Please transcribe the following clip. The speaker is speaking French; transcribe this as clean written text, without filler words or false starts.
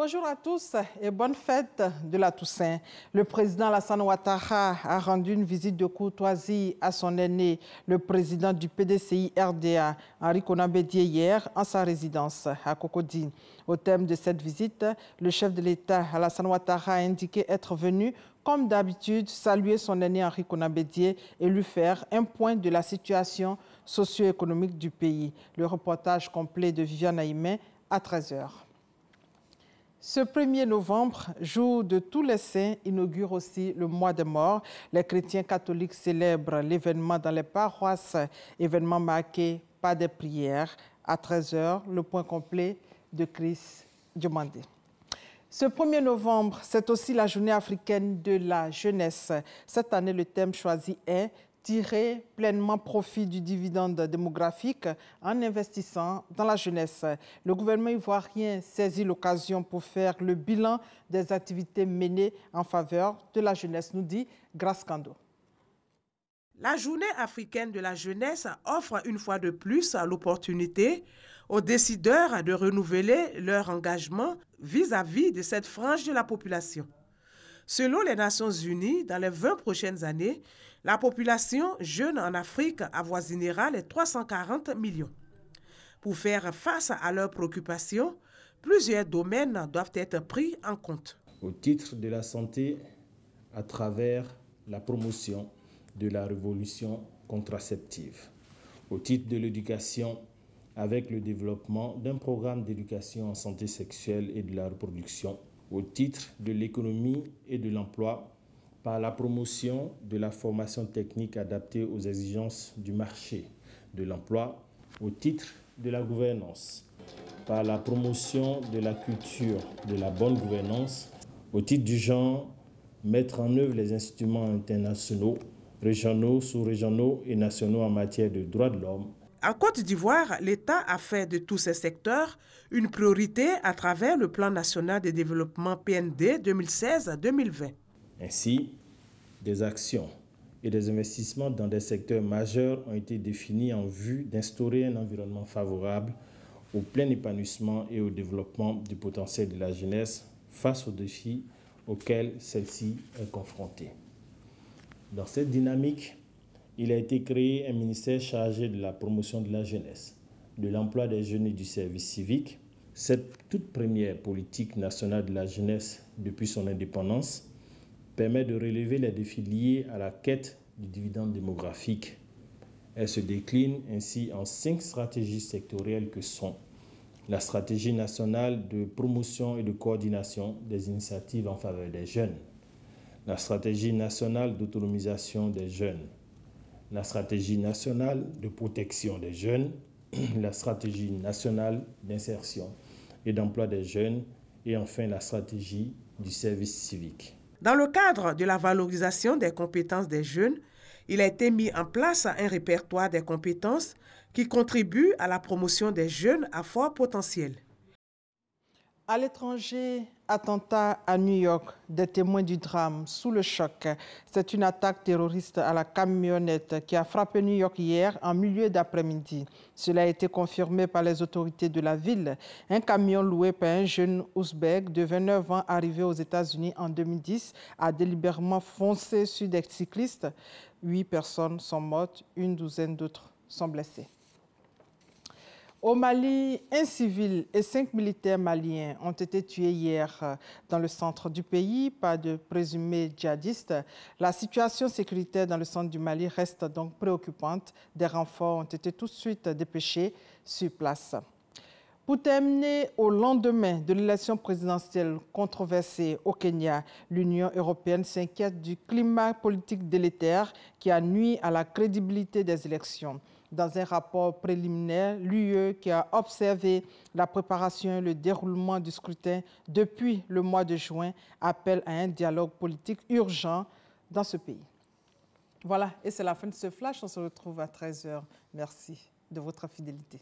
Bonjour à tous et bonne fête de la Toussaint. Le président Alassane Ouattara a rendu une visite de courtoisie à son aîné, le président du PDCI RDA, Henri Konan Bédié, hier en sa résidence à Cocody. Au thème de cette visite, le chef de l'État, Alassane Ouattara, a indiqué être venu, comme d'habitude, saluer son aîné Henri Konan Bédié et lui faire un point de la situation socio-économique du pays. Le reportage complet de Viviane Aïmé à 13h. Ce 1er novembre, jour de tous les saints, inaugure aussi le mois des morts. Les chrétiens catholiques célèbrent l'événement dans les paroisses, événement marqué par des prières. À 13h, le point complet de Chris Diomandé. Ce 1er novembre, c'est aussi la journée africaine de la jeunesse. Cette année, le thème choisi est tirer pleinement profit du dividende démographique en investissant dans la jeunesse. Le gouvernement ivoirien saisit l'occasion pour faire le bilan des activités menées en faveur de la jeunesse, nous dit Grace Kando. La journée africaine de la jeunesse offre une fois de plus l'opportunité aux décideurs de renouveler leur engagement vis-à-vis de cette frange de la population. Selon les Nations Unies, dans les 20 prochaines années, la population jeune en Afrique avoisinera les 340 millions. Pour faire face à leurs préoccupations, plusieurs domaines doivent être pris en compte. Au titre de la santé, à travers la promotion de la révolution contraceptive. Au titre de l'éducation, avec le développement d'un programme d'éducation en santé sexuelle et de la reproduction. Au titre de l'économie et de l'emploi, par la promotion de la formation technique adaptée aux exigences du marché de l'emploi, au titre de la gouvernance, par la promotion de la culture de la bonne gouvernance, au titre du genre, mettre en œuvre les instruments internationaux, régionaux, sous-régionaux et nationaux en matière de droits de l'homme. En Côte d'Ivoire, l'État a fait de tous ces secteurs une priorité à travers le Plan national de développement PND 2016-2020. Ainsi, des actions et des investissements dans des secteurs majeurs ont été définis en vue d'instaurer un environnement favorable au plein épanouissement et au développement du potentiel de la jeunesse face aux défis auxquels celle-ci est confrontée. Dans cette dynamique, il a été créé un ministère chargé de la promotion de la jeunesse, de l'emploi des jeunes et du service civique. Cette toute première politique nationale de la jeunesse depuis son indépendance permet de relever les défis liés à la quête du dividende démographique. Elle se décline ainsi en 5 stratégies sectorielles que sont la stratégie nationale de promotion et de coordination des initiatives en faveur des jeunes, la stratégie nationale d'autonomisation des jeunes, la stratégie nationale de protection des jeunes, la stratégie nationale d'insertion et d'emploi des jeunes et enfin la stratégie du service civique. Dans le cadre de la valorisation des compétences des jeunes, il a été mis en place un répertoire des compétences qui contribue à la promotion des jeunes à fort potentiel. À l'étranger, attentat à New York, des témoins du drame sous le choc. C'est une attaque terroriste à la camionnette qui a frappé New York hier en milieu d'après-midi. Cela a été confirmé par les autorités de la ville. Un camion loué par un jeune ouzbek de 29 ans arrivé aux États-Unis en 2010 a délibérément foncé sur des cyclistes. 8 personnes sont mortes, une douzaine d'autres sont blessées. Au Mali, un civil et 5 militaires maliens ont été tués hier dans le centre du pays par de présumés djihadistes. La situation sécuritaire dans le centre du Mali reste donc préoccupante. Des renforts ont été tout de suite dépêchés sur place. Pour terminer, au lendemain de l'élection présidentielle controversée au Kenya, l'Union européenne s'inquiète du climat politique délétère qui a nui à la crédibilité des élections. Dans un rapport préliminaire, l'UE, qui a observé la préparation et le déroulement du scrutin depuis le mois de juin, appelle à un dialogue politique urgent dans ce pays. Voilà, et c'est la fin de ce flash. On se retrouve à 13h. Merci de votre fidélité.